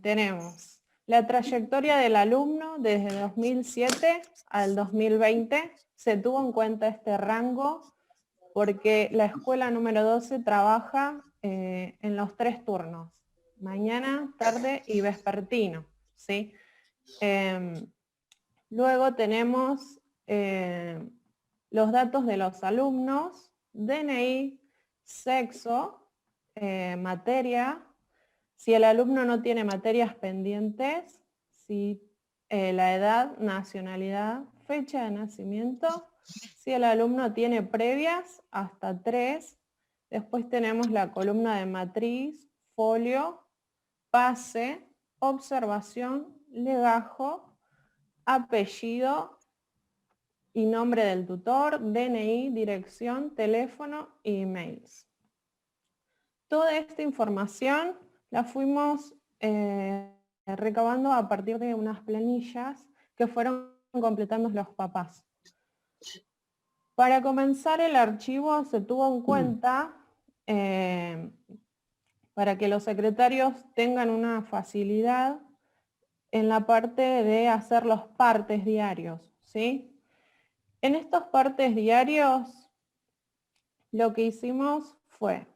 tenemos la trayectoria del alumno desde 2007 al 2020. Se tuvo en cuenta este rango porque la escuela número 12 trabaja en los 3 turnos, mañana, tarde y vespertino, ¿sí? Luego tenemos los datos de los alumnos, DNI, sexo, materia, si el alumno no tiene materias pendientes, si la edad, nacionalidad, fecha de nacimiento, si el alumno tiene previas, hasta 3, después tenemos la columna de matriz, folio, pase, observación, legajo, apellido y nombre del tutor, DNI, dirección, teléfono y emails. Toda esta información la fuimos recabando a partir de unas planillas que fueron completando los papás. Para comenzar el archivo se tuvo en cuenta, para que los secretarios tengan una facilidad en la parte de hacer los partes diarios, ¿sí? En estos partes diarios lo que hicimos fue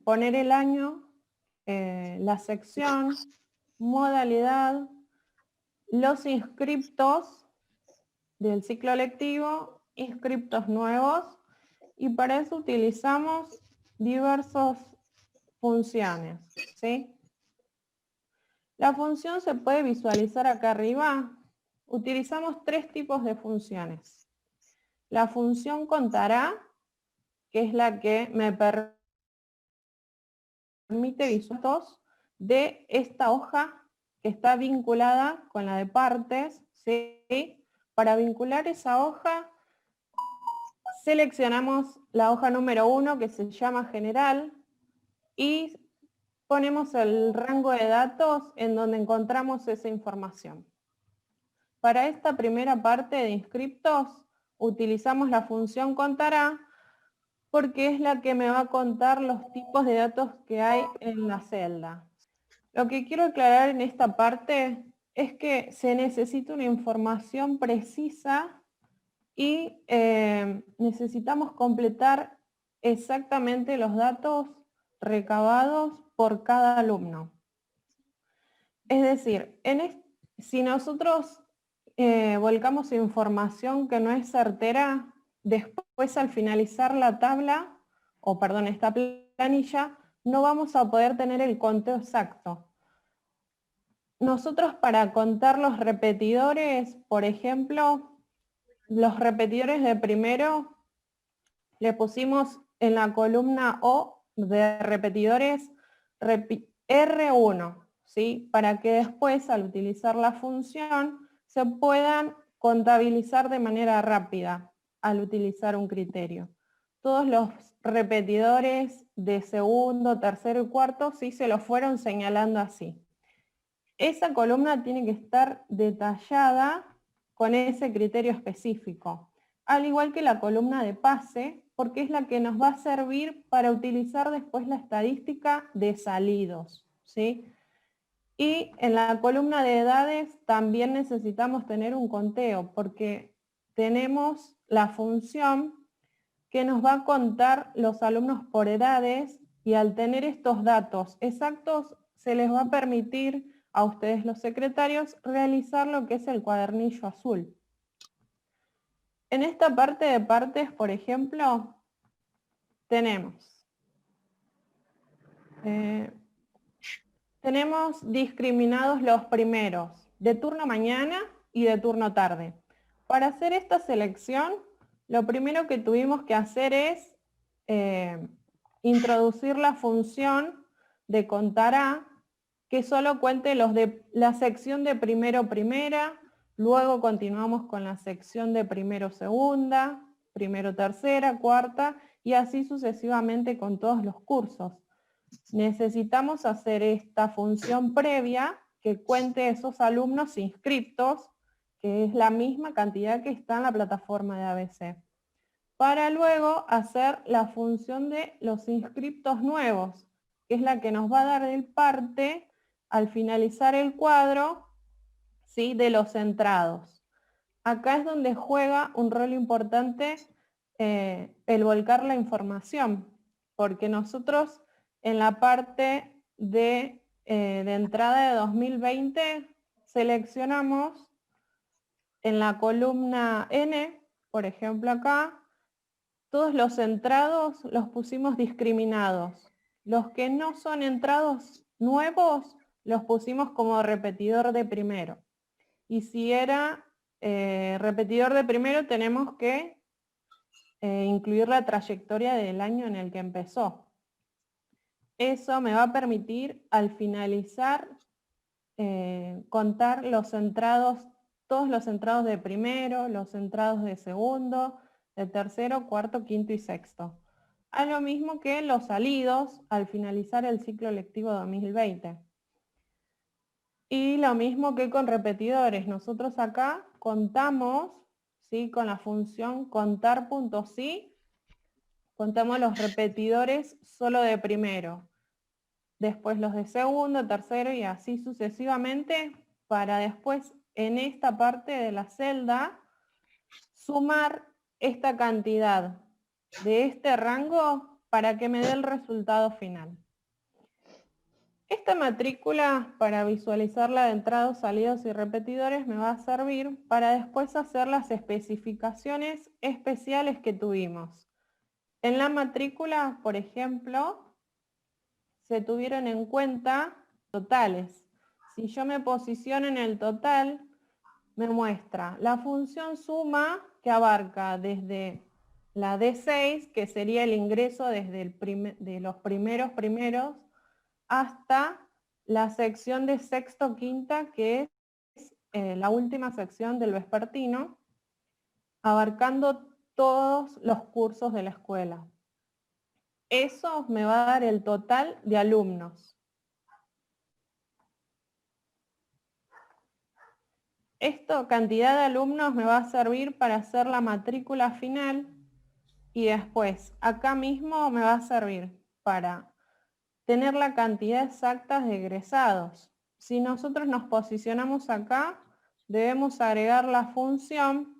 poner el año, la sección, modalidad, los inscriptos del ciclo lectivo, inscriptos nuevos, y para eso utilizamos diversas funciones, ¿sí? La función se puede visualizar acá arriba. Utilizamos 3 tipos de funciones. La función contará, que es la que me permite visualizar de esta hoja que está vinculada con la de partes, ¿sí? Para vincular esa hoja, seleccionamos la hoja número 1 que se llama general y ponemos el rango de datos en donde encontramos esa información. Para esta primera parte de inscriptos utilizamos la función contará porque es la que me va a contar los tipos de datos que hay en la celda. Lo que quiero aclarar en esta parte es que se necesita una información precisa y necesitamos completar exactamente los datos recabados por cada alumno. Es decir, si nosotros volcamos información que no es certera, después al finalizar la tabla, esta planilla, no vamos a poder tener el conteo exacto. Nosotros para contar los repetidores, por ejemplo, los repetidores de primero, le pusimos en la columna O de repetidores R1, ¿sí? Para que después, al utilizar la función, se puedan contabilizar de manera rápida al utilizar un criterio. Todos los repetidores de segundo, tercero y cuarto sí se los fueron señalando así. Esa columna tiene que estar detallada con ese criterio específico, al igual que la columna de pase, porque es la que nos va a servir para utilizar después la estadística de salidos, ¿sí? Y en la columna de edades también necesitamos tener un conteo, porque tenemos la función que nos va a contar los alumnos por edades, y al tener estos datos exactos se les va a permitir a ustedes los secretarios realizar lo que es el cuadernillo azul. En esta parte de partes, por ejemplo, tenemos discriminados los primeros de turno mañana y de turno tarde. Para hacer esta selección, lo primero que tuvimos que hacer es introducir la función de contará, que solo cuente los de la sección de primero primera, luego continuamos con la sección de primero segunda, primero tercera, cuarta, y así sucesivamente con todos los cursos. Necesitamos hacer esta función previa que cuente esos alumnos inscriptos, que es la misma cantidad que está en la plataforma de ABC, para luego hacer la función de los inscriptos nuevos, que es la que nos va a dar el parte al finalizar el cuadro, ¿sí?, de los centrados. Acá es donde juega un rol importante el volcar la información, porque nosotros en la parte de entrada de 2020 seleccionamos en la columna N, por ejemplo acá, todos los entrados los pusimos discriminados. Los que no son entrados nuevos los pusimos como repetidor de primero. Y si era repetidor de primero, tenemos que incluir la trayectoria del año en el que empezó. Eso me va a permitir al finalizar contar los centrados, todos los centrados de primero, los centrados de segundo, de tercero, cuarto, quinto y sexto. A lo mismo que los salidos al finalizar el ciclo lectivo 2020. Y lo mismo que con repetidores. Nosotros acá contamos, ¿sí?, con la función contar.sí, contamos los repetidores solo de primero, después los de segundo, tercero y así sucesivamente, para después en esta parte de la celda sumar esta cantidad de este rango para que me dé el resultado final. Esta matrícula para visualizarla de entrados, salidos y repetidores me va a servir para después hacer las especificaciones especiales que tuvimos. En la matrícula, por ejemplo, se tuvieron en cuenta totales. Si yo me posiciono en el total, me muestra la función suma que abarca desde la D6, que sería el ingreso desde de los primeros, hasta la sección de sexto quinta, que es la última sección del vespertino, abarcando todos los cursos de la escuela. Eso me va a dar el total de alumnos. Esta cantidad de alumnos me va a servir para hacer la matrícula final y después acá mismo me va a servir para tener la cantidad exacta de egresados. Si nosotros nos posicionamos acá, debemos agregar la función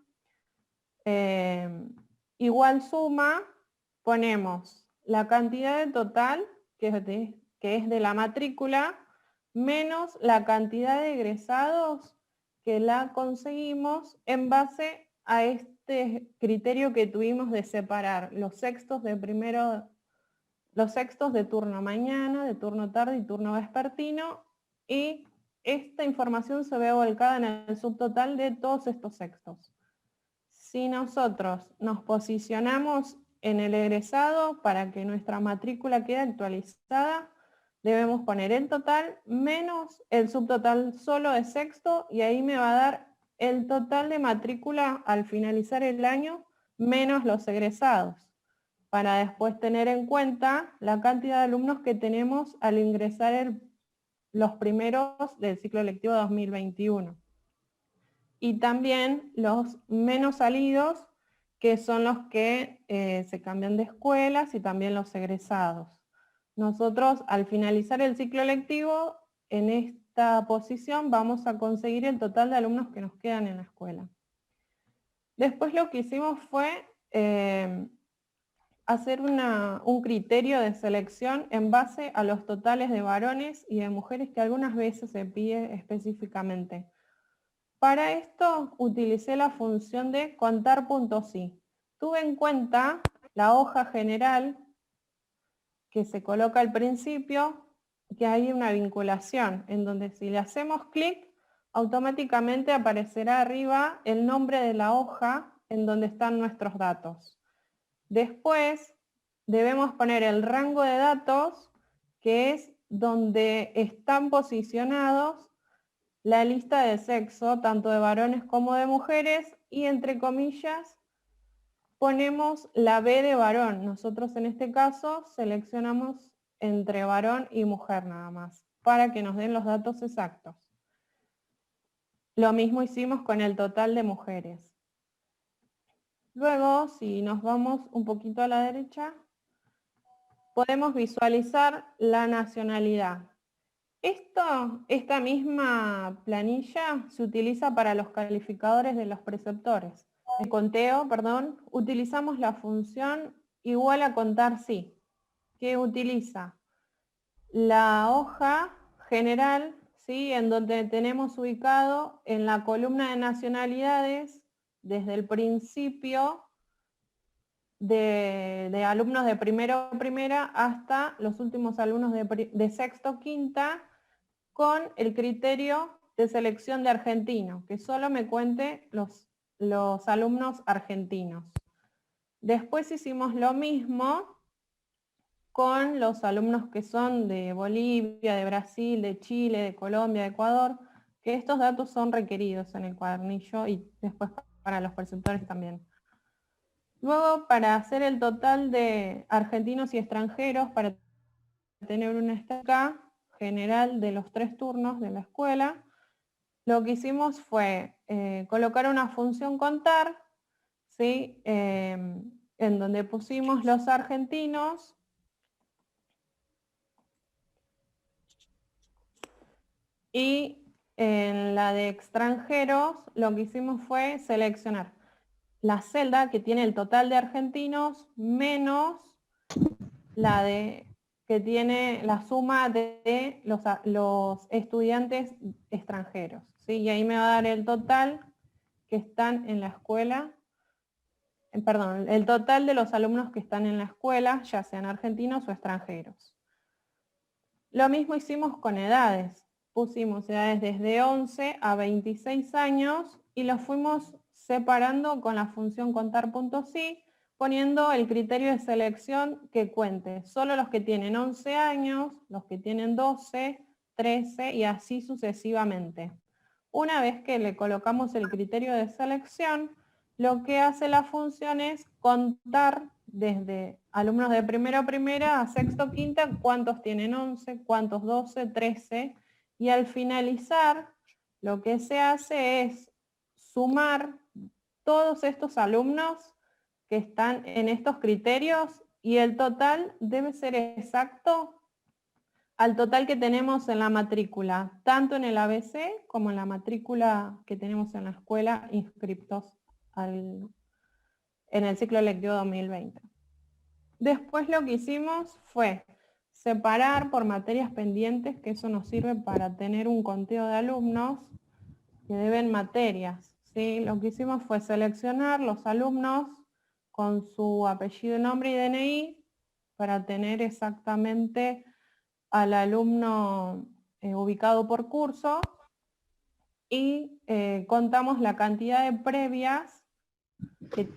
igual suma, ponemos la cantidad de total, que es de la matrícula, menos la cantidad de egresados que la conseguimos en base a este criterio que tuvimos de separar los sextos de primero, los sextos de turno mañana, de turno tarde y turno vespertino, y esta información se ve volcada en el subtotal de todos estos sextos. Si nosotros nos posicionamos en el egresado para que nuestra matrícula quede actualizada, debemos poner el total menos el subtotal solo de sexto y ahí me va a dar el total de matrícula al finalizar el año menos los egresados, para después tener en cuenta la cantidad de alumnos que tenemos al ingresar los primeros del ciclo lectivo 2021. Y también los menos salidos, que son los que se cambian de escuelas, y también los egresados. Nosotros al finalizar el ciclo lectivo, en esta posición vamos a conseguir el total de alumnos que nos quedan en la escuela. Después lo que hicimos fue hacer un criterio de selección en base a los totales de varones y de mujeres que algunas veces se pide específicamente. Para esto utilicé la función de contar.sí. Tuve en cuenta la hoja general que se coloca al principio, que hay una vinculación, en donde si le hacemos clic, automáticamente aparecerá arriba el nombre de la hoja en donde están nuestros datos. Después debemos poner el rango de datos, que es donde están posicionados la lista de sexo, tanto de varones como de mujeres, y entre comillas ponemos la B de varón. Nosotros en este caso seleccionamos entre varón y mujer nada más, para que nos den los datos exactos. Lo mismo hicimos con el total de mujeres. Luego, si nos vamos un poquito a la derecha, podemos visualizar la nacionalidad. Esta misma planilla se utiliza para los calificadores de los preceptores. En conteo, perdón, utilizamos la función igual a contar sí, que utiliza la hoja general, ¿sí? En donde tenemos ubicado en la columna de nacionalidades, desde el principio de alumnos de primero a primera hasta los últimos alumnos de sexto quinta, con el criterio de selección de argentino, que solo me cuente los alumnos argentinos. Después hicimos lo mismo con los alumnos que son de Bolivia, de Brasil, de Chile, de Colombia, de Ecuador, que estos datos son requeridos en el cuadernillo y después para los preceptores también. Luego, para hacer el total de argentinos y extranjeros, para tener una estadística general de los 3 turnos de la escuela, lo que hicimos fue colocar una función contar, ¿sí? En donde pusimos los argentinos y en la de extranjeros lo que hicimos fue seleccionar la celda que tiene el total de argentinos menos la que tiene la suma de los estudiantes extranjeros, ¿sí? Y ahí me va a dar el total que están en la escuela, perdón, el total de los alumnos que están en la escuela, ya sean argentinos o extranjeros. Lo mismo hicimos con edades. Pusimos edades desde 11 a 26 años y los fuimos separando con la función contar.si, poniendo el criterio de selección que cuente solo los que tienen 11 años, los que tienen 12, 13 y así sucesivamente. Una vez que le colocamos el criterio de selección, lo que hace la función es contar desde alumnos de primero a primera a sexto quinta cuántos tienen 11, cuántos 12, 13, y al finalizar lo que se hace es sumar todos estos alumnos que están en estos criterios y el total debe ser exacto al total que tenemos en la matrícula, tanto en el ABC como en la matrícula que tenemos en la escuela inscriptos en el ciclo lectivo 2020. Después lo que hicimos fue separar por materias pendientes, que eso nos sirve para tener un conteo de alumnos que deben materias, ¿sí? Lo que hicimos fue seleccionar los alumnos con su apellido, nombre y DNI para tener exactamente al alumno ubicado por curso y contamos la cantidad de previas,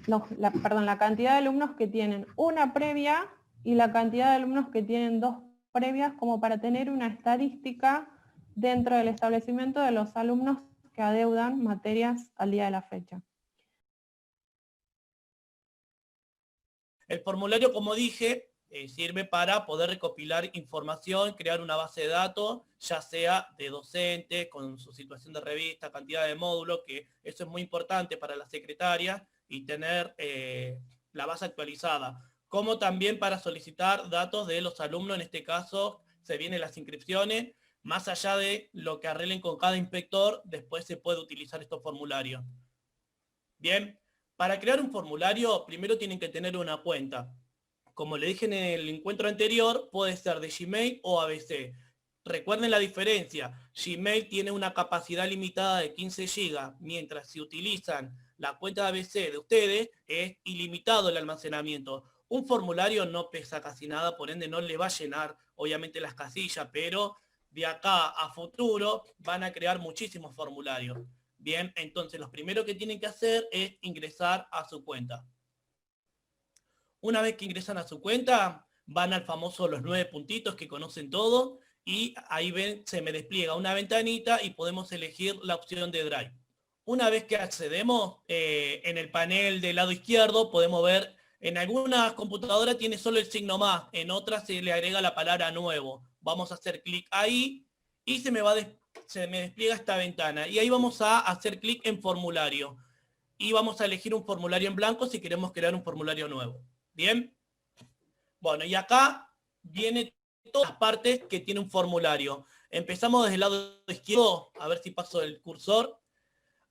la cantidad de alumnos que tienen una previa y la cantidad de alumnos que tienen 2 previas, como para tener una estadística dentro del establecimiento de los alumnos que adeudan materias al día de la fecha. El formulario, como dije, sirve para poder recopilar información, crear una base de datos, ya sea de docentes, con su situación de revista, cantidad de módulos, que eso es muy importante para la secretaria, y tener la base actualizada. Como también para solicitar datos de los alumnos, en este caso se vienen las inscripciones, más allá de lo que arreglen con cada inspector, después se puede utilizar estos formularios. Bien, para crear un formulario, primero tienen que tener una cuenta. Como le dije en el encuentro anterior, puede ser de Gmail o ABC. Recuerden la diferencia. Gmail tiene una capacidad limitada de 15 GB, mientras si utilizan la cuenta de ABC de ustedes, es ilimitado el almacenamiento. Un formulario no pesa casi nada, por ende no le va a llenar, obviamente, las casillas, pero de acá a futuro van a crear muchísimos formularios. Bien, entonces lo primero que tienen que hacer es ingresar a su cuenta. Una vez que ingresan a su cuenta, van al famoso los 9 puntitos que conocen todos y ahí ven, se me despliega una ventanita y podemos elegir la opción de Drive. Una vez que accedemos, en el panel del lado izquierdo podemos ver, en algunas computadoras tiene solo el signo más, en otras se le agrega la palabra nuevo. Vamos a hacer clic ahí y se me despliega esta ventana. Y ahí vamos a hacer clic en formulario. Y vamos a elegir un formulario en blanco si queremos crear un formulario nuevo. ¿Bien? Bueno, y acá viene todas las partes que tiene un formulario. Empezamos desde el lado izquierdo, a ver si paso el cursor.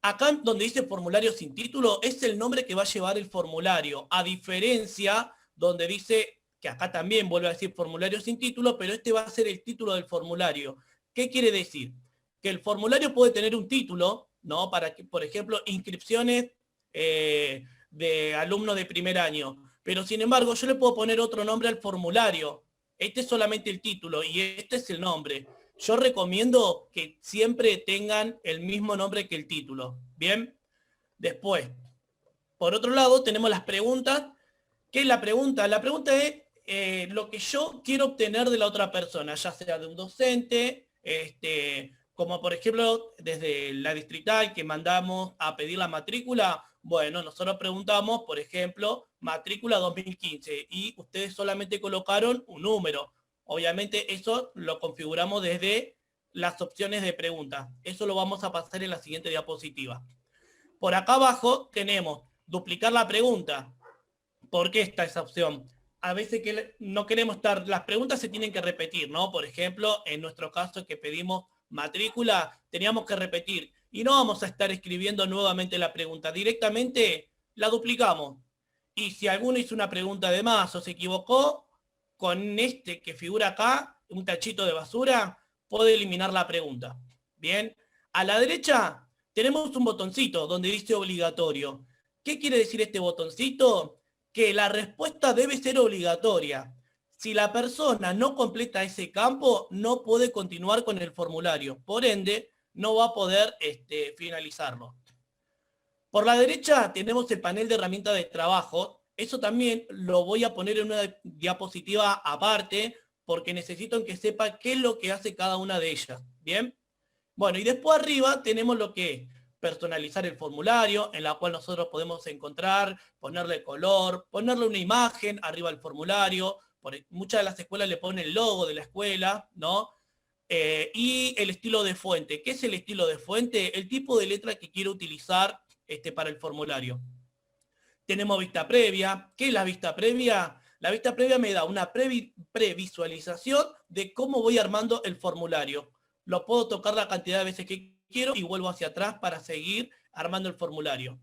Acá donde dice formulario sin título, es el nombre que va a llevar el formulario, a diferencia donde dice, que acá también vuelve a decir formulario sin título, pero este va a ser el título del formulario. ¿Qué quiere decir? Que el formulario puede tener un título, ¿no? Para que, por ejemplo, inscripciones de alumnos de primer año, pero sin embargo yo le puedo poner otro nombre al formulario. Este es solamente el título y este es el nombre. Yo recomiendo que siempre tengan el mismo nombre que el título. ¿Bien? Después, por otro lado, tenemos las preguntas. ¿Qué es la pregunta? La pregunta es lo que yo quiero obtener de la otra persona, ya sea de un docente, como por ejemplo desde la distrital que mandamos a pedir la matrícula. Bueno, nosotros preguntamos, por ejemplo, matrícula 2015 y ustedes solamente colocaron un número. Obviamente eso lo configuramos desde las opciones de pregunta. Eso lo vamos a pasar en la siguiente diapositiva. Por acá abajo tenemos duplicar la pregunta. ¿Por qué está esa opción? A veces que no queremos estar, las preguntas se tienen que repetir, ¿no? Por ejemplo, en nuestro caso que pedimos matrícula, teníamos que repetir. Y no vamos a estar escribiendo nuevamente la pregunta. Directamente la duplicamos. Y si alguno hizo una pregunta de más o se equivocó, con este que figura acá, un tachito de basura, puede eliminar la pregunta. Bien. A la derecha tenemos un botoncito donde dice obligatorio. ¿Qué quiere decir este botoncito? Que la respuesta debe ser obligatoria. Si la persona no completa ese campo, no puede continuar con el formulario. Por ende, no va a poder finalizarlo. Por la derecha tenemos el panel de herramientas de trabajo. Eso también lo voy a poner en una diapositiva aparte, porque necesito que sepa qué es lo que hace cada una de ellas. ¿Bien? Bueno, y después arriba tenemos lo que es personalizar el formulario, en la cual nosotros podemos encontrar, ponerle color, ponerle una imagen arriba del formulario. Muchas de las escuelas le ponen el logo de la escuela, ¿no? Y el estilo de fuente. ¿Qué es el estilo de fuente? El tipo de letra que quiero utilizar para el formulario. Tenemos vista previa. ¿Qué es la vista previa? La vista previa me da una previsualización de cómo voy armando el formulario. Lo puedo tocar la cantidad de veces que quiero y vuelvo hacia atrás para seguir armando el formulario.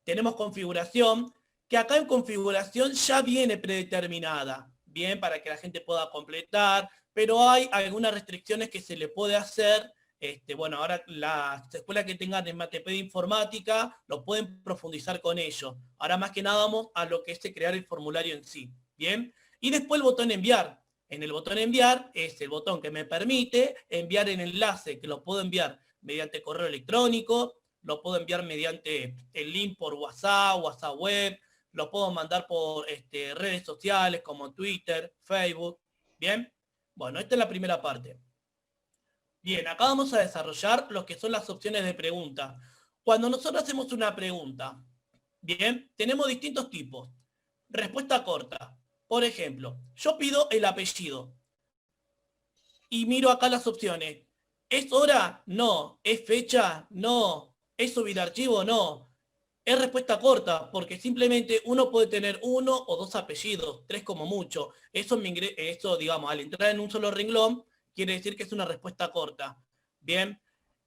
Tenemos configuración, que acá en configuración ya viene predeterminada, bien, para que la gente pueda completar, pero hay algunas restricciones que se le puede hacer. Bueno, ahora las escuelas que tengan en Matepedia Informática lo pueden profundizar con ello. Ahora más que nada vamos a lo que es crear el formulario en sí, ¿bien? Y después el botón enviar. En el botón enviar es el botón que me permite enviar el enlace, que lo puedo enviar mediante correo electrónico, lo puedo enviar mediante el link por WhatsApp, WhatsApp web, lo puedo mandar por redes sociales como Twitter, Facebook, ¿bien? Bueno, esta es la primera parte. Bien, acá vamos a desarrollar lo que son las opciones de pregunta. Cuando nosotros hacemos una pregunta, bien, tenemos distintos tipos. Respuesta corta. Por ejemplo, yo pido el apellido y miro acá las opciones. ¿Es hora? No. ¿Es fecha? No. ¿Es subir archivo? No. Es respuesta corta, porque simplemente uno puede tener uno o dos apellidos, tres como mucho. Eso, digamos, al entrar en un solo renglón, quiere decir que es una respuesta corta. Bien.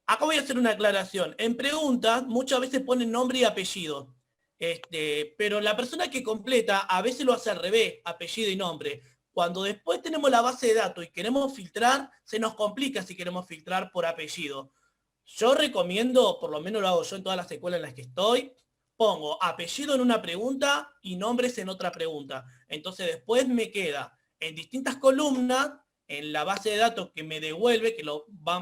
Acá voy a hacer una aclaración. En preguntas, muchas veces ponen nombre y apellido. Pero la persona que completa a veces lo hace al revés, apellido y nombre. Cuando después tenemos la base de datos y queremos filtrar, se nos complica si queremos filtrar por apellido. Yo recomiendo, por lo menos lo hago yo en todas las escuelas en las que estoy, pongo apellido en una pregunta y nombres en otra pregunta. Entonces después me queda en distintas columnas, en la base de datos que me devuelve,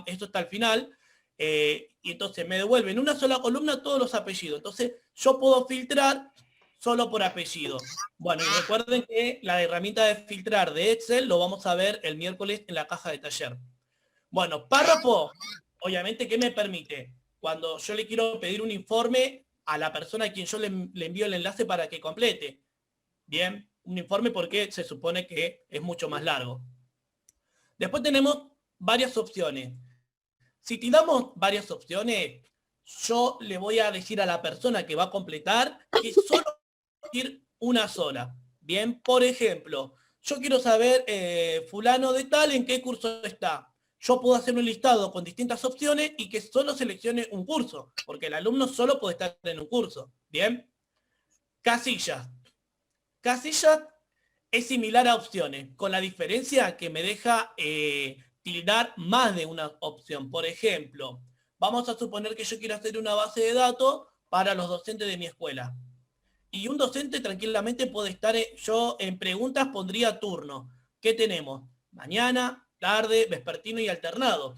esto está al final, y entonces me devuelve en una sola columna todos los apellidos. Entonces yo puedo filtrar solo por apellido. Bueno, y recuerden que la herramienta de filtrar de Excel lo vamos a ver el miércoles en la caja de taller. Bueno, párrafo, obviamente, ¿qué me permite? Cuando yo le quiero pedir un informe a la persona a quien yo le envío el enlace para que complete. Bien, un informe porque se supone que es mucho más largo. Después tenemos varias opciones. Si te damos varias opciones, yo le voy a decir a la persona que va a completar que solo va a ir una sola. Bien, por ejemplo, yo quiero saber fulano de tal en qué curso está. yo puedo hacer un listado con distintas opciones y que solo seleccione un curso, porque el alumno solo puede estar en un curso. ¿Bien? Casillas. Casillas es similar a opciones, con la diferencia que me deja tildar más de una opción. Por ejemplo, vamos a suponer que yo quiero hacer una base de datos para los docentes de mi escuela. Y un docente tranquilamente puede estar, yo en preguntas pondría turno. ¿Qué tenemos? Mañana, tarde, vespertino y alternado.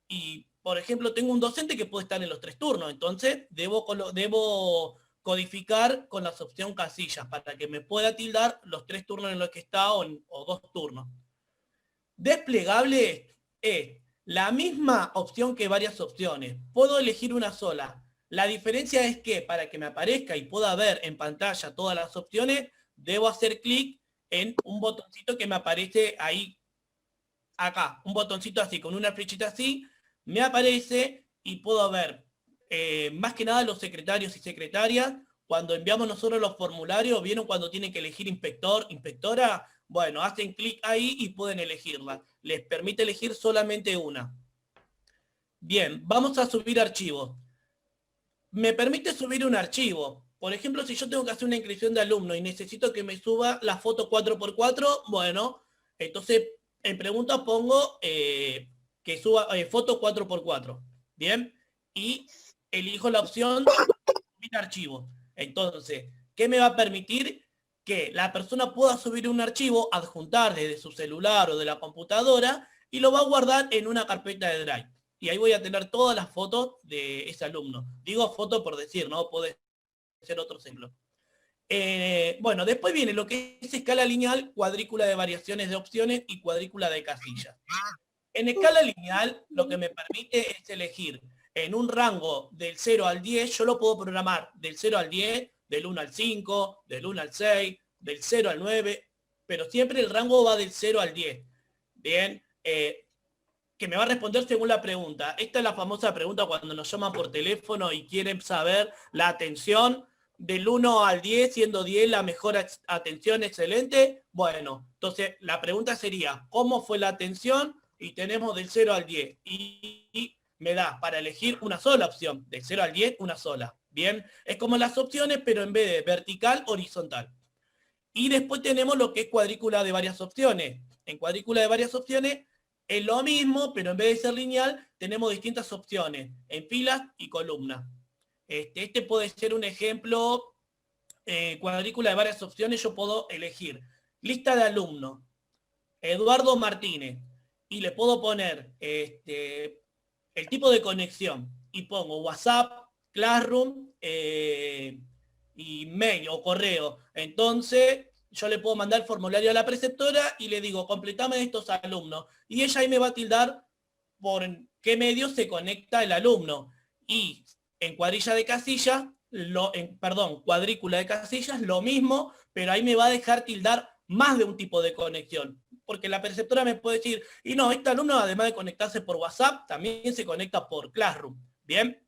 Y, por ejemplo, tengo un docente que puede estar en los 3 turnos, entonces debo codificar con la opción casillas para que me pueda tildar los 3 turnos en los que está o 2 turnos. Desplegable es la misma opción que varias opciones. Puedo elegir una sola. La diferencia es que para que me aparezca y pueda ver en pantalla todas las opciones, debo hacer clic en un botoncito que me aparece ahí, acá. Un botoncito así, con una flechita así, me aparece y puedo ver más que nada los secretarios y secretarias. Cuando enviamos nosotros los formularios, ¿vieron cuando tienen que elegir inspector, inspectora? Bueno, hacen clic ahí y pueden elegirla. Les permite elegir solamente una. Bien, vamos a subir archivos. Me permite subir un archivo. Por ejemplo, si yo tengo que hacer una inscripción de alumno y necesito que me suba la foto 4x4, bueno, entonces en pregunta pongo que suba foto 4x4. Bien, y elijo la opción subir archivo. Entonces, ¿qué me va a permitir? Que la persona pueda subir un archivo, adjuntar desde su celular o de la computadora y lo va a guardar en una carpeta de Drive. Y ahí voy a tener todas las fotos de ese alumno. Digo foto por decir, no puede ser otro ejemplo. Bueno, después viene lo que es escala lineal, cuadrícula de variaciones de opciones y cuadrícula de casillas. En escala lineal, lo que me permite es elegir en un rango del 0 al 10, yo lo puedo programar del 0 al 10, del 1 al 5, del 1 al 6, del 0 al 9, pero siempre el rango va del 0 al 10. Bien, que me va a responder según la pregunta. Esta es la famosa pregunta cuando nos llaman por teléfono y quieren saber la atención del 1 al 10, siendo 10 la mejor atención, excelente. Bueno, entonces la pregunta sería, ¿cómo fue la atención? Y tenemos del 0 al 10. Y me da para elegir una sola opción. Del 0 al 10, una sola. Bien, es como las opciones, pero en vez de vertical, horizontal. Y después tenemos lo que es cuadrícula de varias opciones. En cuadrícula de varias opciones es lo mismo, pero en vez de ser lineal, tenemos distintas opciones, en filas y columnas. Este puede ser un ejemplo, cuadrícula de varias opciones, yo puedo elegir lista de alumnos, Eduardo Martínez, y le puedo poner el tipo de conexión, y pongo WhatsApp, Classroom, y mail o correo. Entonces, yo le puedo mandar el formulario a la preceptora y le digo, completame de estos alumnos. Y ella ahí me va a tildar por qué medio se conecta el alumno. Y en cuadrilla de casillas, cuadrícula de casillas, lo mismo, pero ahí me va a dejar tildar más de un tipo de conexión. Porque la preceptora me puede decir, y no, este alumno además de conectarse por WhatsApp, también se conecta por Classroom. ¿Bien?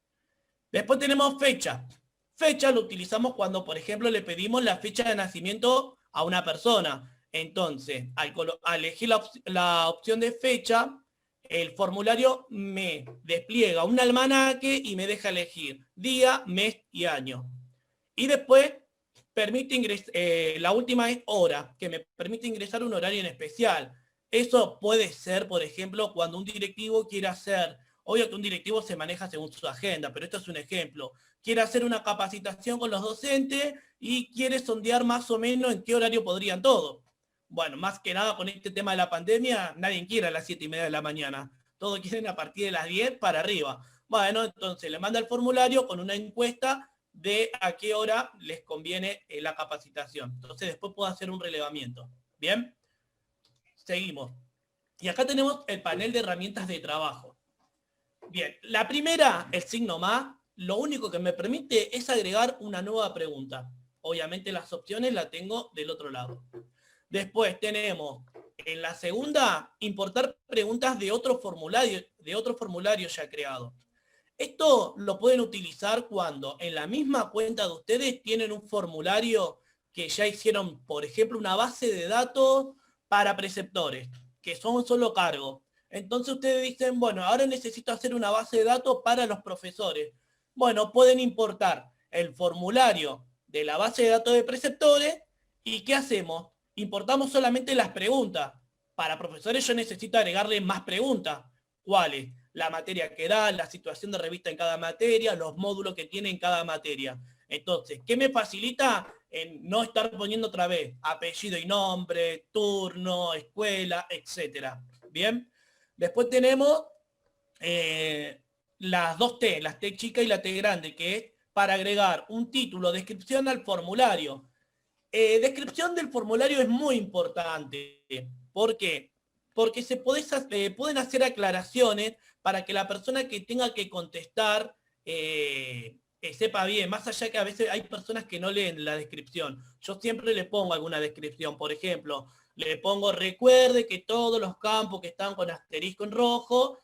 Después tenemos fecha. Fecha lo utilizamos cuando, por ejemplo, le pedimos la fecha de nacimiento a una persona. Entonces, al elegir la opción de fecha, el formulario me despliega un almanaque y me deja elegir día, mes y año. Y después permite ingresar, la última es hora, que me permite ingresar un horario en especial. Eso puede ser, por ejemplo, cuando un directivo quiere hacer, obvio que un directivo se maneja según su agenda, pero esto es un ejemplo, quiere hacer una capacitación con los docentes y quiere sondear más o menos en qué horario podrían todos. Bueno, más que nada con este tema de la pandemia, nadie quiere a las 7:30 de la mañana. Todos quieren a partir de las 10 para arriba. Bueno, entonces le manda el formulario con una encuesta de a qué hora les conviene la capacitación. Entonces después puedo hacer un relevamiento. ¿Bien? Seguimos. Y acá tenemos el panel de herramientas de trabajo. Bien, la primera, el signo más, lo único que me permite es agregar una nueva pregunta. Obviamente las opciones las tengo del otro lado. Después tenemos en la segunda, importar preguntas de otro formulario ya creado. Esto lo pueden utilizar cuando en la misma cuenta de ustedes tienen un formulario que ya hicieron, por ejemplo, una base de datos para preceptores, que son solo cargos. Entonces ustedes dicen, bueno, ahora necesito hacer una base de datos para los profesores. Bueno, pueden importar el formulario de la base de datos de preceptores y ¿qué hacemos? Importamos solamente las preguntas. Para profesores yo necesito agregarle más preguntas. ¿Cuáles? La materia que da, la situación de revista en cada materia, los módulos que tiene en cada materia. Entonces, ¿qué me facilita? En no estar poniendo otra vez apellido y nombre, turno, escuela, etcétera. ¿Bien? Después tenemos las dos T, la T chica y la T grande, que es para agregar un título, descripción al formulario. Descripción del formulario es muy importante. ¿Por qué? Porque pueden hacer aclaraciones para que la persona que tenga que contestar sepa bien, más allá que a veces hay personas que no leen la descripción. Yo siempre le pongo alguna descripción, por ejemplo, le pongo recuerde que todos los campos que están con asterisco en rojo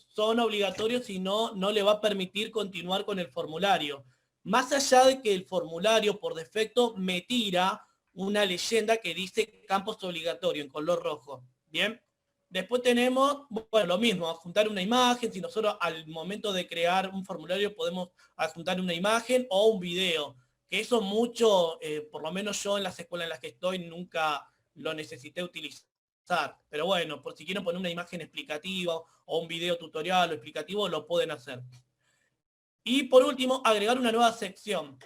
son obligatorios, si no, no le va a permitir continuar con el formulario. Más allá de que el formulario por defecto me tira una leyenda que dice campos obligatorios en color rojo. Bien. Después tenemos, bueno, lo mismo, adjuntar una imagen. Si nosotros al momento de crear un formulario podemos adjuntar una imagen o un video. Que eso mucho, por lo menos yo en las escuelas en las que estoy nunca lo necesité utilizar. Pero bueno, por si quieren poner una imagen explicativa o un video tutorial o explicativo, lo pueden hacer. Y por último, agregar una nueva sección.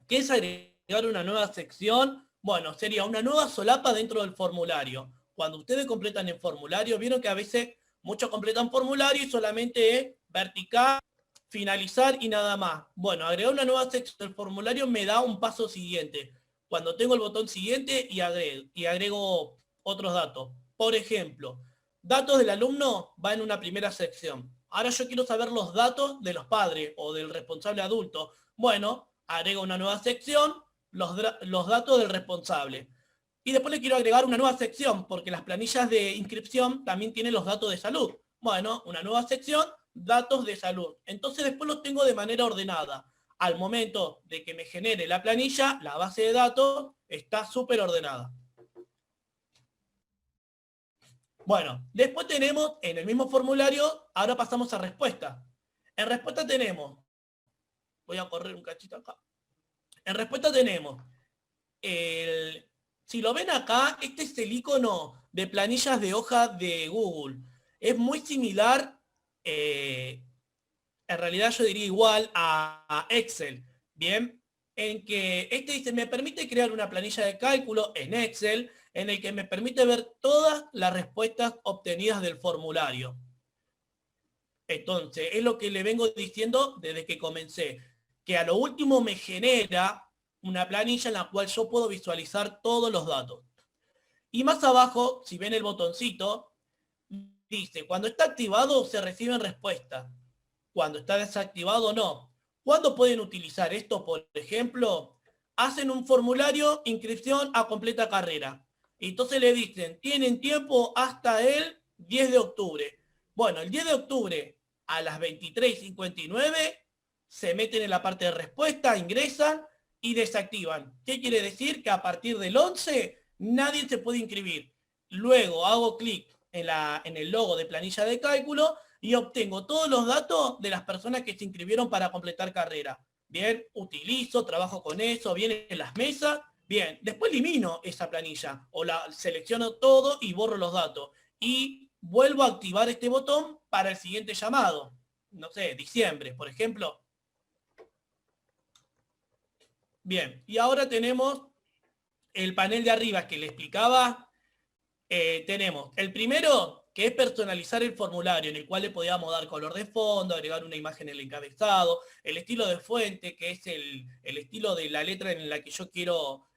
¿Qué es agregar una nueva sección? Bueno, sería una nueva solapa dentro del formulario. Cuando ustedes completan el formulario, vieron que a veces muchos completan formulario y solamente es vertical, finalizar y nada más. Bueno, agregar una nueva sección del formulario me da un paso siguiente. Cuando tengo el botón siguiente y agrego otros datos. Por ejemplo, datos del alumno va en una primera sección. Ahora yo quiero saber los datos de los padres o del responsable adulto. Bueno, agrego una nueva sección, los datos del responsable. Y después le quiero agregar una nueva sección, porque las planillas de inscripción también tienen los datos de salud. Bueno, una nueva sección, datos de salud. Entonces después los tengo de manera ordenada. Al momento de que me genere la planilla, la base de datos está súper ordenada. Bueno, después tenemos en el mismo formulario, ahora pasamos a respuesta. En respuesta tenemos, voy a correr un cachito acá. En respuesta tenemos, si lo ven acá, este es el icono de planillas de hoja de Google. Es muy similar, en realidad yo diría igual a Excel, ¿bien? En que este dice, me permite crear una planilla de cálculo en Excel, en el que me permite ver todas las respuestas obtenidas del formulario. Entonces, es lo que le vengo diciendo desde que comencé, que a lo último me genera una planilla en la cual yo puedo visualizar todos los datos. Y más abajo, si ven el botoncito, dice, cuando está activado se reciben respuestas, cuando está desactivado no. ¿Cuándo pueden utilizar esto? Por ejemplo, hacen un formulario, inscripción a completa carrera. Y entonces le dicen, tienen tiempo hasta el 10 de octubre. Bueno, el 10 de octubre a las 23:59 se meten en la parte de respuesta, ingresan y desactivan. ¿Qué quiere decir? Que a partir del 11 nadie se puede inscribir. Luego hago clic en el logo de planilla de cálculo y obtengo todos los datos de las personas que se inscribieron para completar carrera. Bien, utilizo, trabajo con eso, vienen en las mesas. Bien, después elimino esa planilla o la selecciono todo y borro los datos. Y vuelvo a activar este botón para el siguiente llamado. No sé, diciembre, por ejemplo. Bien, y ahora tenemos el panel de arriba que le explicaba. Tenemos el primero, que es personalizar el formulario, en el cual le podíamos dar color de fondo, agregar una imagen en el encabezado, el estilo de fuente, que es el estilo de la letra en la que yo quiero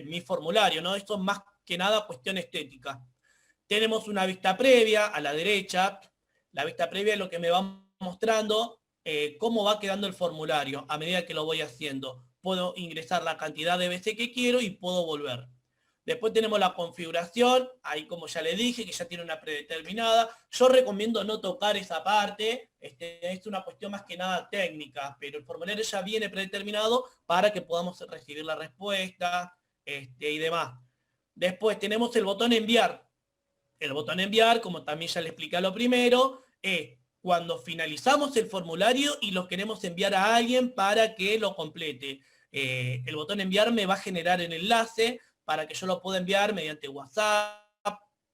mi formulario, ¿no? Esto es más que nada cuestión estética. Tenemos una vista previa a la derecha. La vista previa es lo que me va mostrando cómo va quedando el formulario a medida que lo voy haciendo. Puedo ingresar la cantidad de veces que quiero y puedo volver. Después tenemos la configuración, ahí como ya le dije, que ya tiene una predeterminada. Yo recomiendo no tocar esa parte, es una cuestión más que nada técnica, pero el formulario ya viene predeterminado para que podamos recibir la respuesta y demás. Después tenemos el botón enviar. El botón enviar, como también ya le expliqué a lo primero, es cuando finalizamos el formulario y lo queremos enviar a alguien para que lo complete. El botón enviar me va a generar el enlace para que yo lo pueda enviar mediante WhatsApp,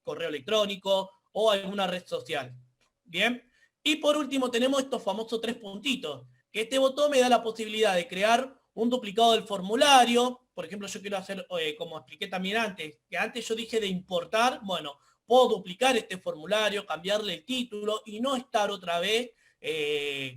correo electrónico o alguna red social. Bien. Y por último tenemos estos famosos 3 puntitos, que este botón me da la posibilidad de crear un duplicado del formulario. Por ejemplo, yo quiero hacer, como expliqué también antes, que antes yo dije de importar, bueno, puedo duplicar este formulario, cambiarle el título y no estar otra vez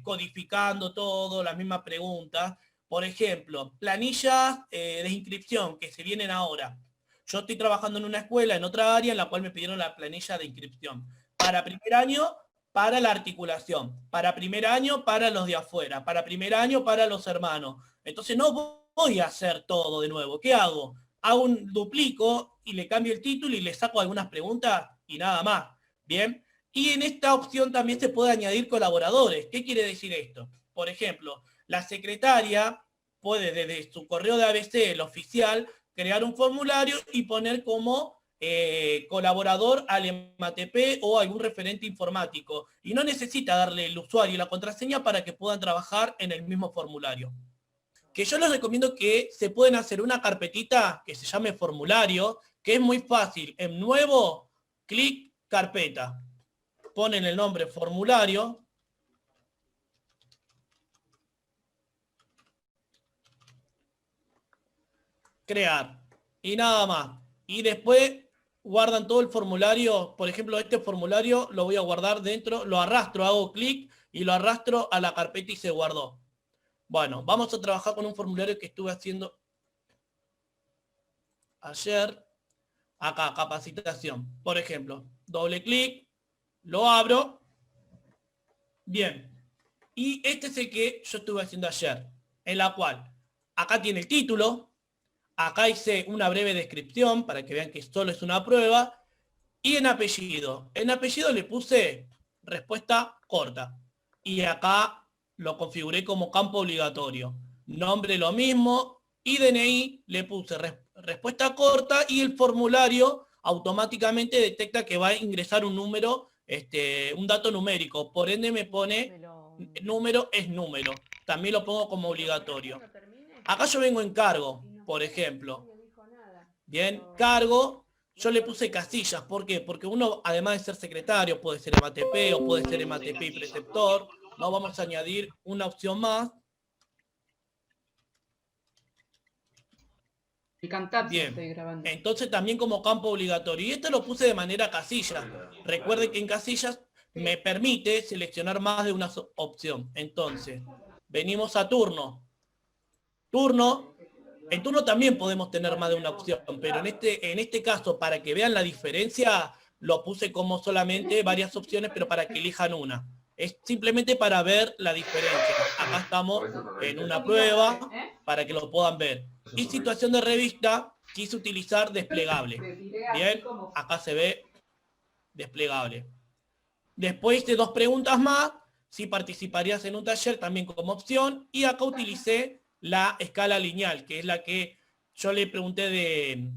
codificando todo, las mismas preguntas. Por ejemplo, planillas de inscripción que se vienen ahora. Yo estoy trabajando en una escuela, en otra área, en la cual me pidieron la planilla de inscripción. Para primer año, para la articulación. Para primer año, para los de afuera. Para primer año, para los hermanos. Entonces no voy a hacer todo de nuevo. ¿Qué hago? Hago un duplico y le cambio el título y le saco algunas preguntas y nada más. ¿Bien? Y en esta opción también se puede añadir colaboradores. ¿Qué quiere decir esto? Por ejemplo, la secretaria puede desde su correo de ABC, el oficial, crear un formulario y poner como colaborador al EMATP o algún referente informático. Y no necesita darle el usuario y la contraseña para que puedan trabajar en el mismo formulario. Que yo les recomiendo que se pueden hacer una carpetita que se llame formulario, que es muy fácil. En nuevo, clic, carpeta. Ponen el nombre formulario. Crear. Y nada más. Y después guardan todo el formulario. Por ejemplo, este formulario lo voy a guardar dentro, lo arrastro, hago clic y lo arrastro a la carpeta y se guardó. Bueno, vamos a trabajar con un formulario que estuve haciendo ayer. Acá, capacitación. Por ejemplo, doble clic, lo abro. Bien. Y este es el que yo estuve haciendo ayer, en la cual acá tiene el título, acá hice una breve descripción para que vean que solo es una prueba, y en apellido le puse respuesta corta. Y acá lo configuré como campo obligatorio. Nombre lo mismo, y DNI le puse respuesta corta y el formulario automáticamente detecta que va a ingresar un número, un dato numérico. Por ende me pone número es número. También lo pongo como obligatorio. Acá yo vengo en cargo, por ejemplo. Bien, cargo, yo le puse casillas. ¿Por qué? Porque uno, además de ser secretario, puede ser EMATP o puede ser EMATP y preceptor. No, vamos a añadir una opción más. Bien, entonces también como campo obligatorio. Y esto lo puse de manera casilla. Recuerden que en casillas me permite seleccionar más de una opción. Entonces, venimos a turno. Turno. En turno también podemos tener más de una opción, pero en este caso, para que vean la diferencia, lo puse como solamente varias opciones, pero para que elijan una. Es simplemente para ver la diferencia. Acá estamos en una prueba, para que lo puedan ver. Y situación de revista, quise utilizar desplegable. Bien, acá se ve desplegable. Después hice 2 preguntas más, si participarías en un taller también como opción, y acá utilicé la escala lineal, que es la que yo le pregunté de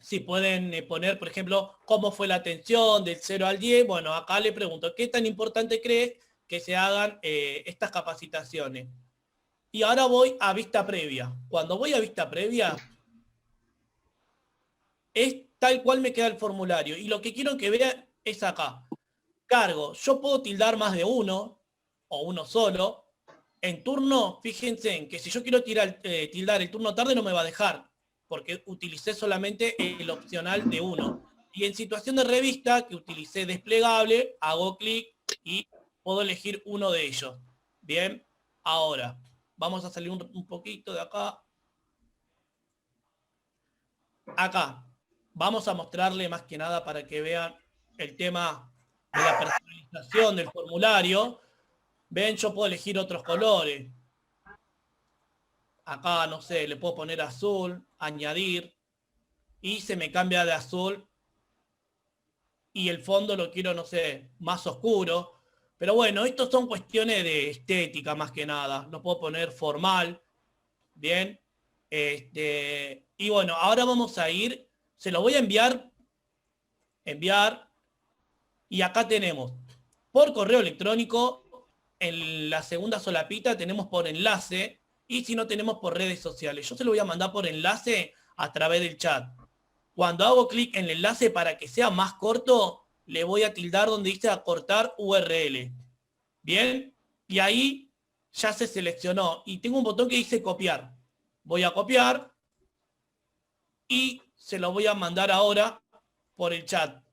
si pueden poner, por ejemplo, cómo fue la atención del 0 al 10. Bueno, acá le pregunto, ¿qué tan importante crees que se hagan estas capacitaciones? Y ahora voy a vista previa. Cuando voy a vista previa, es tal cual me queda el formulario. Y lo que quiero que vean es acá. Cargo, yo puedo tildar más de uno, o uno solo. En turno, fíjense en que si yo quiero tildar el turno tarde no me va a dejar, porque utilicé solamente el opcional de uno. Y en situación de revista, que utilicé desplegable, hago clic y puedo elegir uno de ellos. Bien, ahora, vamos a salir un poquito de acá. Acá, vamos a mostrarle más que nada para que vean el tema de la personalización del formulario. Ven, yo puedo elegir otros colores. Acá, no sé, le puedo poner azul, añadir, y se me cambia de azul. Y el fondo lo quiero, no sé, más oscuro. Pero bueno, estos son cuestiones de estética más que nada. Lo puedo poner formal. Bien. Y bueno, ahora vamos a ir, se lo voy a enviar. Enviar. Y acá tenemos por correo electrónico, en la segunda solapita tenemos por enlace, y si no tenemos por redes sociales. Yo se lo voy a mandar por enlace a través del chat. Cuando hago clic en el enlace para que sea más corto, le voy a tildar donde dice acortar URL. Bien, y ahí ya se seleccionó. Y tengo un botón que dice copiar. Voy a copiar y se lo voy a mandar ahora por el chat.